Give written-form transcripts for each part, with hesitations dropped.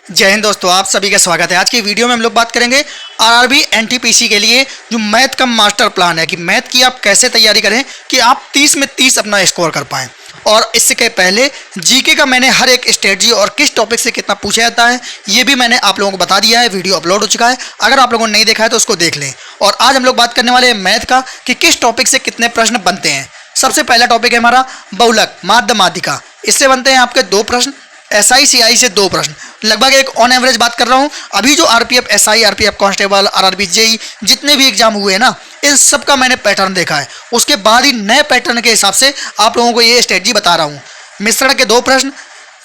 जय हिंद दोस्तों, आप सभी का स्वागत है। आज की वीडियो में हम लोग बात करेंगे आरआरबी एनटीपीसी के लिए जो मैथ का मास्टर प्लान है कि मैथ की आप कैसे तैयारी करें कि आप 30 में 30 अपना स्कोर कर पाएं। और इससे के पहले जीके का मैंने हर एक स्ट्रेटजी और किस टॉपिक से कितना पूछा जाता है ये भी मैंने आप लोगों को बता दिया है। वीडियो अपलोड हो चुका है, अगर आप लोगों ने नहीं देखा है तो उसको देख लें। और आज हम लोग बात करने वाले हैं मैथ का कि किस टॉपिक से कितने प्रश्न बनते हैं। सबसे पहला टॉपिक है हमारा बहुलक माध्य माध्यिका। इससे बनते हैं आपके 2 प्रश्न, एसआई सीआई से 2 प्रश्न। लगभग एक ऑन एवरेज बात कर रहा हूँ। अभी जो RPF SI RPF constable RRB JE जितने भी एग्जाम हुए हैं ना, इन सब का मैंने पैटर्न देखा है। उसके बाद ही नए पैटर्न के हिसाब से आप लोगों को ये स्ट्रेटजी बता रहा हूँ। मिश्रण के 2 प्रश्न,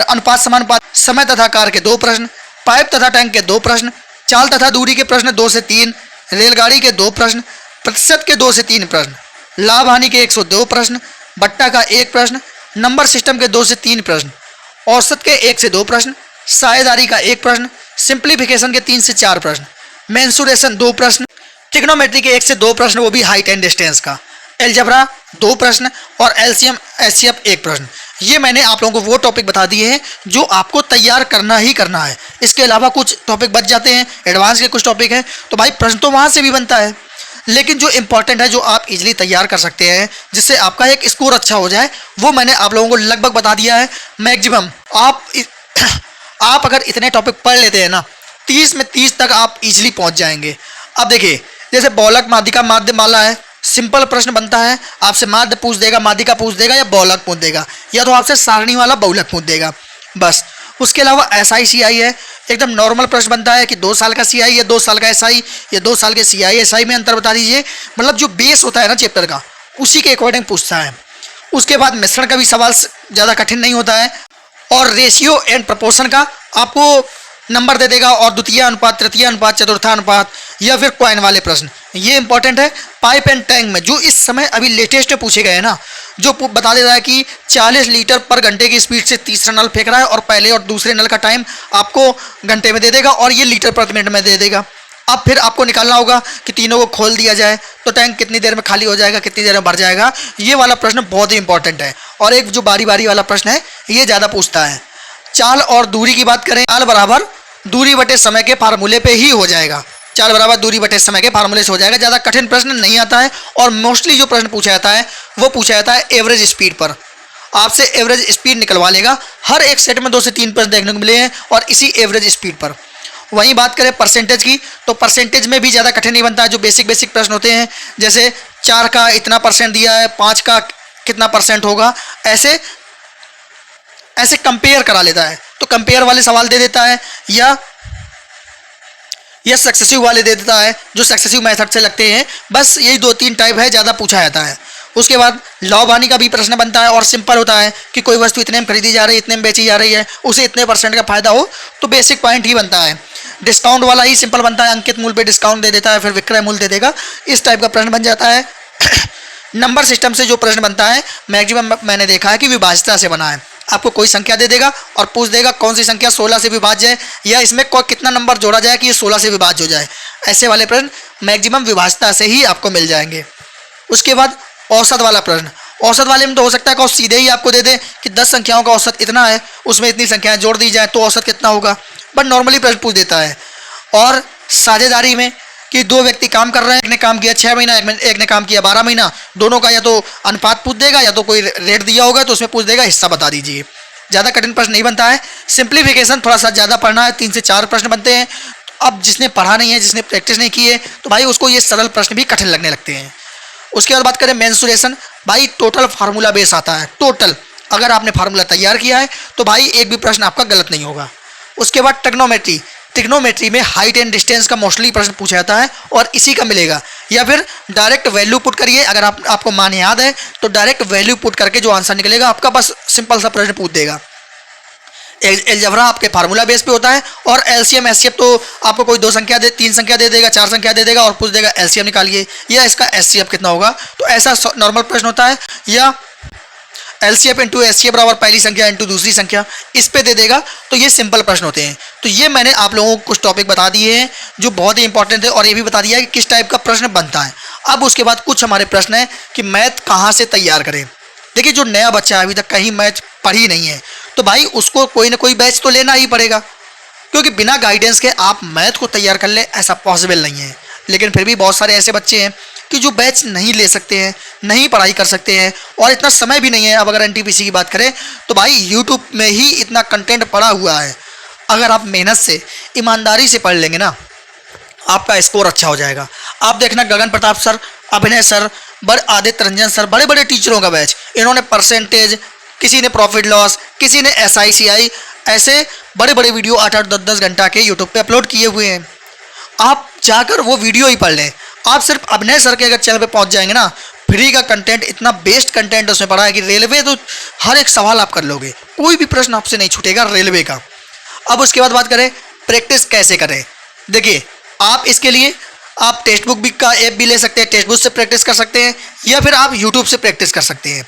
अनुपात समानुपात, समय तथा कार के 2 प्रश्न, पाइप तथा टैंक के 2 प्रश्न, चाल तथा दूरी के प्रश्न 2 से 3, रेलगाड़ी के 2 प्रश्न, प्रतिशत के 2 से 3 प्रश्न, लाभ हानि के 102 प्रश्न, बट्टा का 1 प्रश्न, नंबर सिस्टम के 2 से 3 प्रश्न, औसत के 1 से 2 प्रश्न, साझेदारी का 1 प्रश्न, सिंप्लीफिकेशन के 3 से 4 प्रश्न, मेंसुरेशन 2 प्रश्न, ट्रिग्नोमेट्री के 1 से 2 प्रश्न वो भी हाइट एंड डिस्टेंस का, एलजेब्रा 2 प्रश्न और एलसीएम एचसीएफ 1 प्रश्न। ये मैंने आप लोगों को वो टॉपिक बता दिए हैं जो आपको तैयार करना ही करना है। इसके अलावा कुछ टॉपिक बच जाते हैं, एडवांस के कुछ टॉपिक हैं, तो भाई प्रश्न तो वहाँ से भी बनता है, लेकिन जो इंपॉर्टेंट है जो आप इजीली तैयार कर सकते हैं जिससे आपका एक स्कोर अच्छा हो जाए वो मैंने आप लोगों को लगभग बता दिया है। मैक्सिमम आप अगर इतने टॉपिक पढ़ लेते हैं ना 30 में 30 तक आप इजीली पहुंच जाएंगे। अब देखिए, जैसे बहुलक माध्यिका माध्य माला है, सिंपल प्रश्न बनता है, आपसे माध्य पूछ देगा, माध्यिका पूछ देगा या बहुलक पूछ देगा, या तो आपसे सारणी वाला बहुलक पूछ देगा बस। उसके अलावा एसआई सीआई है, एकदम नॉर्मल प्रश्न बनता है कि 2 साल का सीआई या 2 साल का एसआई या 2 साल के सीआई एसआई में अंतर बता दीजिए। मतलब जो बेस होता है ना चैप्टर का उसी के अकॉर्डिंग पूछता है। उसके बाद मिश्रण का भी सवाल ज़्यादा कठिन नहीं होता है, और रेशियो एंड प्रपोर्शन का आपको नंबर दे देगा, और द्वितीय अनुपात, तृतीय अनुपात, चतुर्था अनुपात, या फिर कॉइन वाले प्रश्न ये इंपॉर्टेंट है। पाइप एंड टैंक में जो इस समय अभी लेटेस्ट में पूछे गए हैं ना, जो बता दे रहा है कि 40 लीटर पर घंटे की स्पीड से तीसरा नल फेंक रहा है और पहले और दूसरे नल का टाइम आपको घंटे में दे देगा और ये लीटर प्रति मिनट में दे देगा। अब फिर आपको निकालना होगा कि तीनों को खोल दिया जाए तो टैंक कितनी देर में खाली हो जाएगा, कितनी देर में भर जाएगा। ये वाला प्रश्न बहुत ही इंपॉर्टेंट है। और एक जो बारी बारी वाला प्रश्न है ये ज़्यादा पूछता है। चाल और दूरी की बात करें, चाल बराबर दूरी बटे समय के फार्मूले पे ही हो जाएगा। चाल बराबर दूरी बटे समय के फार्मूले से हो जाएगा। ज़्यादा कठिन प्रश्न नहीं आता है। और मोस्टली जो प्रश्न पूछा जाता है वो पूछा जाता है एवरेज स्पीड पर। आपसे एवरेज स्पीड निकलवा लेगा। हर एक सेट में 2 से 3 प्रश्न देखने को मिले हैं और इसी एवरेज स्पीड पर। वहीं बात करें परसेंटेज की, तो परसेंटेज में भी ज़्यादा कठिन नहीं बनता है। जो बेसिक बेसिक प्रश्न होते हैं, जैसे 4 का इतना परसेंट दिया है, 5 का कितना परसेंट होगा, ऐसे ऐसे कंपेयर करा लेता है। तो कंपेयर वाले सवाल दे देता है, या सक्सेसिव वाले दे देता है जो सक्सेसिव मेथड से लगते हैं। बस यही 2-3 टाइप है, ज़्यादा पूछा जाता है। उसके बाद लाभ हानि का भी प्रश्न बनता है और सिंपल होता है कि कोई वस्तु इतने में खरीदी जा रही है, इतने में बेची जा रही है, उसे इतने % का फायदा हो, तो बेसिक पॉइंट ही बनता है। डिस्काउंट वाला ही सिंपल बनता है, अंकित मूल्य पे डिस्काउंट दे देता है, फिर विक्रय मूल्य दे देगा, इस टाइप का प्रश्न बन जाता है। नंबर सिस्टम से जो प्रश्न बनता है मैक्सिमम मैंने देखा है कि विभाज्यता से बना है। आपको कोई संख्या दे देगा और पूछ देगा कौन सी संख्या 16 से विभाज्य है, या इसमें कितना नंबर जोड़ा जाए कि ये 16 से विभाज्य हो जाए। ऐसे वाले प्रश्न मैक्सिमम विभाज्यता से ही आपको मिल जाएंगे। उसके बाद औसत वाला प्रश्न, औसत वाले में तो हो सकता है कि सीधे ही आपको दे दे कि 10 संख्याओं का औसत इतना है, उसमें इतनी संख्याएं जोड़ दी जाए तो औसत कितना होगा, बट नॉर्मली प्रश्न पूछ देता है। और साझेदारी में कि 2 व्यक्ति काम कर रहे हैं, एक ने काम किया 6 महीना, एक ने काम किया 12 महीना, दोनों का या तो अनुपात पूछ देगा या तो कोई रेट दिया होगा तो उसमें पूछ देगा हिस्सा बता दीजिए। ज़्यादा कठिन प्रश्न नहीं बनता है। सिंप्लीफिकेशन थोड़ा सा ज़्यादा पढ़ना है, 3 से 4 प्रश्न बनते हैं। अब जिसने पढ़ा नहीं है, जिसने प्रैक्टिस नहीं की है, तो भाई उसको ये सरल प्रश्न भी कठिन लगने लगते हैं। उसके बाद बात करें मेंसुरेशन, भाई टोटल फार्मूला बेस आता है। टोटल अगर आपने फार्मूला तैयार किया है तो भाई एक भी प्रश्न आपका गलत नहीं होगा। उसके बाद ट्रिग्नोमेट्री, ट्रिग्नोमेट्री में हाइट एंड डिस्टेंस का मोस्टली प्रश्न पूछा जाता है और इसी का मिलेगा। या फिर डायरेक्ट वैल्यू पुट करिए, अगर आपको मान याद है तो डायरेक्ट वैल्यू पुट करके जो आंसर निकलेगा आपका बस सिंपल सा प्रश्न पूछ देगा। एलजेब्रा आपके फार्मूला बेस पे होता है। और एलसीएम एचसीएफ तो आपको कोई 2 संख्या 3 संख्या दे देगा, 4 संख्या दे देगा और पूछ देगा एलसीएम निकालिए या इसका एचसीएफ कितना होगा। तो ऐसा नॉर्मल प्रश्न होता है। या एलसीएफ इंटू एचसीएफ बराबर पहली संख्या इंटू दूसरी संख्या, इस पे दे देगा। तो ये सिंपल प्रश्न होते हैं। तो ये मैंने आप लोगों को कुछ टॉपिक बता दिए हैं जो बहुत ही इंपॉर्टेंट है, और ये भी बता दिया है कि किस टाइप का प्रश्न बनता है। अब उसके बाद कुछ हमारे प्रश्न है कि मैथ कहाँ से तैयार करें। देखिए, जो नया बच्चा है अभी तक कहीं मैथ पढ़ी नहीं है तो भाई उसको कोई ना कोई बैच तो लेना ही पड़ेगा। क्योंकि बिना गाइडेंस के आप मैथ को तैयार कर लें ऐसा पॉसिबल नहीं है। लेकिन फिर भी बहुत सारे ऐसे बच्चे हैं कि जो बैच नहीं ले सकते हैं, नहीं पढ़ाई कर सकते हैं और इतना समय भी नहीं है। अब अगर एनटीपीसी की बात करें तो भाई यूट्यूब में ही इतना कंटेंट पड़ा हुआ है, अगर आप मेहनत से ईमानदारी से पढ़ लेंगे ना आपका स्कोर अच्छा हो जाएगा। आप देखना गगन प्रताप सर, अभिनय सर, आदित्य रंजन सर, बड़े बड़े टीचरों का बैच, इन्होंने परसेंटेज, किसी ने प्रॉफिट लॉस, किसी ने SICI, ऐसे बड़े बड़े वीडियो 8-8 10-10 घंटा के यूट्यूब पे अपलोड किए हुए हैं। आप जाकर वो वीडियो ही पढ़ लें। आप सिर्फ अभिनय सर के अगर चैनल पे पहुंच जाएंगे ना, फ्री का कंटेंट, इतना बेस्ट कंटेंट उसमें पड़ा है कि रेलवे तो हर एक सवाल आप कर लोगे, कोई भी प्रश्न आपसे नहीं छूटेगा रेलवे का। अब उसके बाद बात करें प्रैक्टिस कैसे करें। देखिए आप इसके लिए आप टेक्स्ट बुक भी का ऐप भी ले सकते हैं, टेक्स्ट बुक से प्रैक्टिस कर सकते हैं, या फिर आप यूट्यूब से प्रैक्टिस कर सकते हैं।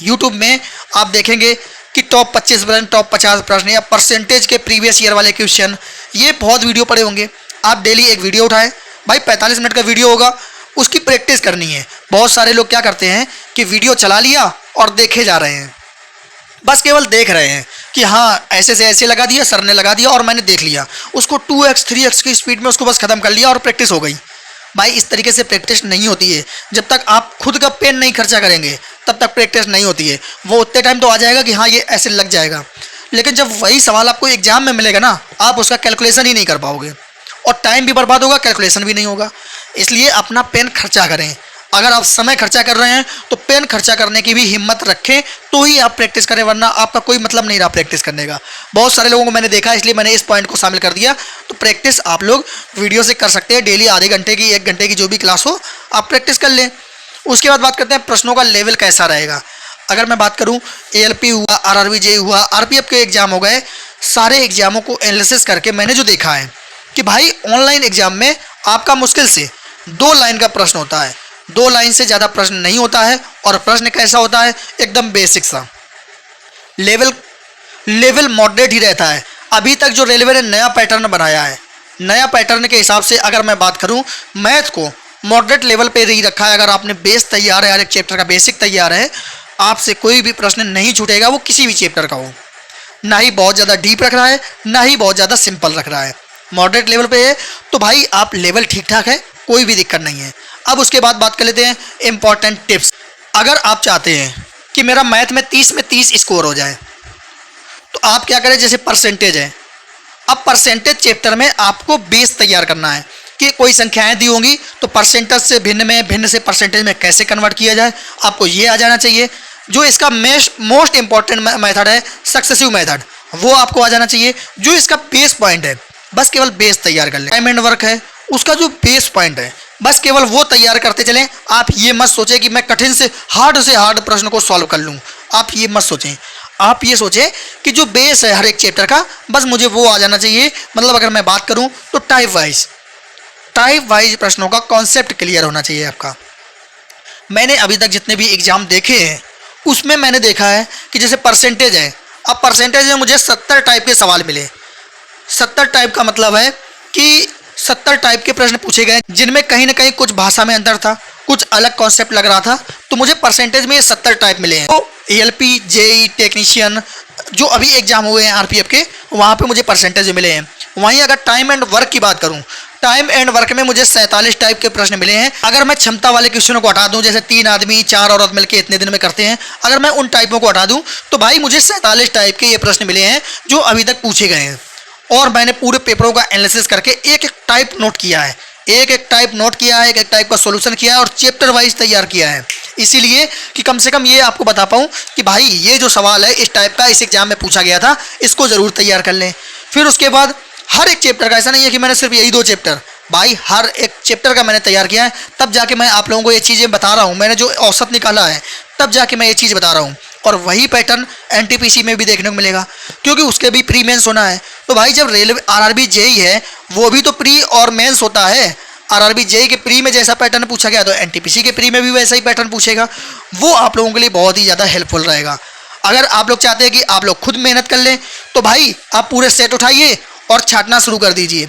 यूट्यूब में आप देखेंगे कि टॉप 25 प्रश्न, टॉप 50 प्रश्न या परसेंटेज के प्रीवियस ईयर वाले क्वेश्चन, ये बहुत वीडियो पड़े होंगे। आप डेली एक वीडियो उठाएं, भाई 45 मिनट का वीडियो होगा, उसकी प्रैक्टिस करनी है। बहुत सारे लोग क्या करते हैं कि वीडियो चला लिया और देखे जा रहे हैं, बस केवल देख रहे हैं कि हाँ ऐसे से ऐसे लगा दिया, सर ने लगा दिया और मैंने देख लिया, उसको 2x 3x की स्पीड में उसको बस खत्म कर लिया और प्रैक्टिस हो गई। भाई इस तरीके से प्रैक्टिस नहीं होती है। जब तक आप खुद का पेन नहीं खर्चा करेंगे तब तक प्रैक्टिस नहीं होती है। वो उतने टाइम तो आ जाएगा कि हाँ ये ऐसे लग जाएगा, लेकिन जब वही सवाल आपको एग्जाम में मिलेगा ना, आप उसका कैलकुलेशन ही नहीं कर पाओगे और टाइम भी बर्बाद होगा, कैलकुलेशन भी नहीं होगा। इसलिए अपना पेन खर्चा करें। अगर आप समय खर्चा कर रहे हैं तो पेन खर्चा करने की भी हिम्मत रखें तो ही आप प्रैक्टिस करें, वरना आपका कोई मतलब नहीं रहा प्रैक्टिस करने का। बहुत सारे लोगों को मैंने देखा, इसलिए मैंने इस पॉइंट को शामिल कर दिया। तो प्रैक्टिस आप लोग वीडियो से कर सकते हैं, डेली आधे घंटे की 1 घंटे की जो भी क्लास हो आप प्रैक्टिस कर लें। उसके बाद बात करते हैं प्रश्नों का लेवल कैसा रहेगा। अगर मैं बात करूं ALP हुआ, RRB JEE हुआ, RPF के एग्जाम हो गए, सारे एग्जामों को एनालिसिस करके मैंने जो देखा है कि भाई ऑनलाइन एग्जाम में आपका मुश्किल से 2 लाइन का प्रश्न होता है, 2 लाइन से ज़्यादा प्रश्न नहीं होता है। और प्रश्न कैसा होता है, एकदम बेसिक सा, लेवल मॉडरेट ही रहता है। अभी तक जो रेलवे ने नया पैटर्न बनाया है, नया पैटर्न के हिसाब से अगर मैं बात करूं, मैथ को मॉडरेट लेवल पे ही रखा है। अगर आपने बेस तैयार है, हर एक चैप्टर का बेसिक तैयार है, आपसे कोई भी प्रश्न नहीं छूटेगा, वो किसी भी चैप्टर का हो। ना ही बहुत ज़्यादा डीप रख रहा है, ना ही बहुत ज़्यादा सिंपल रख रहा है, मॉडरेट लेवल पे है। तो भाई आप लेवल ठीक ठाक है, कोई भी दिक्कत नहीं है। अब उसके बाद बात कर लेते हैं इंपॉर्टेंट टिप्स। अगर आप चाहते हैं कि मेरा मैथ में 30 में 30 स्कोर हो जाए तो आप क्या करें, जैसे परसेंटेज है, अब परसेंटेज चैप्टर में आपको बेस तैयार करना है कि कोई संख्याएं दी होंगी तो परसेंटेज से भिन्न में, भिन्न से परसेंटेज में कैसे कन्वर्ट किया जाए, आपको ये आ जाना चाहिए। जो इसका मोस्ट इंपॉर्टेंट मेथड है सक्सेसिव मेथड, वो आपको आ जाना चाहिए। जो इसका बेस पॉइंट है, बस केवल बेस तैयार कर लें। टाइम एंड वर्क है, उसका जो बेस पॉइंट है बस केवल वो तैयार करते चलें। आप ये मत सोचें कि मैं कठिन से हार्ड प्रश्न को सॉल्व कर लूँ, आप ये मत सोचें। आप ये सोचें कि जो बेस है हर एक चैप्टर का, बस मुझे वो आ जाना चाहिए। मतलब अगर मैं बात करूँ तो टाइप वाइज प्रश्नों का कॉन्सेप्ट क्लियर होना चाहिए आपका। मैंने अभी तक जितने भी एग्जाम देखे हैं उसमें मैंने देखा है कि जैसे परसेंटेज है, अब परसेंटेज में मुझे 70 टाइप के सवाल मिले। 70 टाइप का मतलब है कि 70 टाइप के प्रश्न पूछे गए जिनमें कहीं ना कहीं कुछ भाषा में अंतर था, कुछ अलग कॉन्सेप्ट लग रहा था, तो मुझे परसेंटेज में ये 70 टाइप मिले हैं। तो ALP JEE टेक्नीशियन जो अभी एग्जाम हुए हैं RPF के, वहाँ पे मुझे परसेंटेज मिले हैं। वहीं अगर टाइम एंड वर्क की बात करूँ, टाइम एंड वर्क में मुझे 47 टाइप के प्रश्न मिले हैं। अगर मैं क्षमता वाले क्वेश्चनों को हटा दूं, जैसे 3 आदमी 4 औरत मिलकर इतने दिन में करते हैं, अगर मैं उन टाइपों को हटा दूं तो भाई मुझे 47 टाइप के ये प्रश्न मिले हैं जो अभी तक पूछे गए हैं। और मैंने पूरे पेपरों का एनालिसिस करके एक एक टाइप नोट किया है, एक एक टाइप नोट किया है, एक एक टाइप का सोल्यूशन किया है और चैप्टर वाइज तैयार किया है, इसीलिए कि कम से कम ये आपको बता पाऊँ कि भाई ये जो सवाल है इस टाइप का इस एग्जाम में पूछा गया था, इसको ज़रूर तैयार कर लें। फिर उसके बाद हर एक चैप्टर का, ऐसा नहीं है कि मैंने सिर्फ यही 2 चैप्टर, भाई हर एक चैप्टर का मैंने तैयार किया है, तब जाके मैं आप लोगों को ये चीज़ें बता रहा हूँ। मैंने जो औसत निकाला है तब जाके मैं ये चीज़ बता रहा हूँ। और वही पैटर्न NTPC में भी देखने को मिलेगा, क्योंकि उसके भी प्री मेंस होना है। तो भाई जब रेलवे RRB JEE है, वो भी तो प्री और मेंस होता है। RRB JEE के प्री में जैसा पैटर्न पूछा गया तो NTPC के प्री में भी वैसा ही पैटर्न पूछेगा। वो आप लोगों के लिए बहुत ही ज़्यादा हेल्पफुल रहेगा। अगर आप लोग चाहते हैं कि आप लोग खुद मेहनत कर लें तो भाई आप पूरे सेट उठाइए और छांटना शुरू कर दीजिए।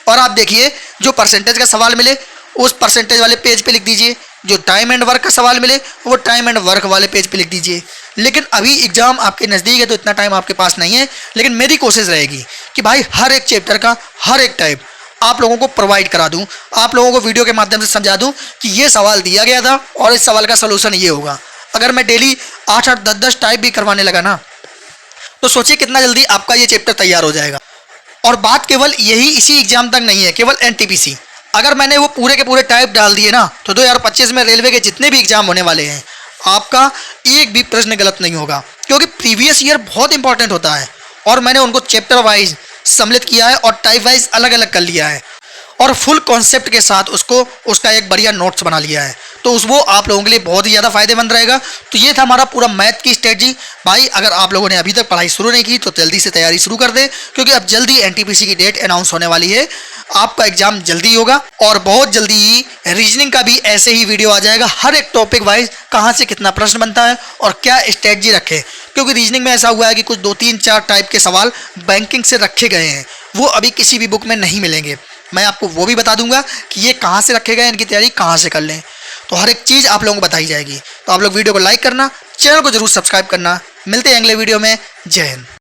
और आप देखिए जो परसेंटेज का सवाल मिले उस परसेंटेज वाले पेज पे लिख दीजिए जो टाइम एंड वर्क का सवाल मिले वो टाइम एंड वर्क वाले पेज पे लिख दीजिए। लेकिन अभी एग्जाम आपके नज़दीक है तो इतना टाइम आपके पास नहीं है, लेकिन मेरी कोशिश रहेगी कि भाई हर एक चैप्टर का हर एक टाइप आप लोगों को प्रोवाइड करा दूं, आप लोगों को वीडियो के माध्यम से समझा दूं कि ये सवाल दिया गया था और इस सवाल का सलूशन ये होगा। अगर मैं डेली 8-8, 10-10 टाइप भी करवाने लगा ना, तो सोचिए कितना जल्दी आपका ये चैप्टर तैयार हो जाएगा। और बात केवल यही इसी एग्जाम तक नहीं है, केवल एनटीपीसी। अगर मैंने वो पूरे के पूरे टाइप डाल दिए ना, तो 2025 में रेलवे के जितने भी एग्जाम होने वाले हैं, आपका एक भी प्रश्न गलत नहीं होगा, क्योंकि प्रीवियस ईयर बहुत इंपॉर्टेंट होता है और मैंने उनको चैप्टर वाइज सम्मिलित किया है और टाइप वाइज अलग अलग कर लिया है और फुल कॉन्सेप्ट के साथ उसका एक बढ़िया नोट्स बना लिया है। तो वो आप लोगों के लिए बहुत ही ज़्यादा फायदेमंद रहेगा। तो ये था हमारा पूरा मैथ की स्ट्रेटजी। भाई अगर आप लोगों ने अभी तक पढ़ाई शुरू नहीं की तो जल्दी से तैयारी शुरू कर दें, क्योंकि अब जल्दी एनटीपीसी की डेट अनाउंस होने वाली है। आपका एग्जाम जल्दी होगा और बहुत जल्दी ही रीजनिंग का भी ऐसे ही वीडियो आ जाएगा, हर एक टॉपिक वाइज कहाँ से कितना प्रश्न बनता है और क्या स्ट्रेटजी रखें। क्योंकि रीजनिंग में ऐसा हुआ है कि कुछ 2-3-4 टाइप के सवाल बैंकिंग से रखे गए हैं, वो अभी किसी भी बुक में नहीं मिलेंगे। मैं आपको वो भी बता दूंगा कि ये कहाँ से रखे गए, इनकी तैयारी कहाँ से कर लें। तो हर एक चीज़ आप लोगों को बताई जाएगी। तो आप लोग वीडियो को लाइक करना, चैनल को जरूर सब्सक्राइब करना। मिलते हैं अगले वीडियो में। जय हिंद।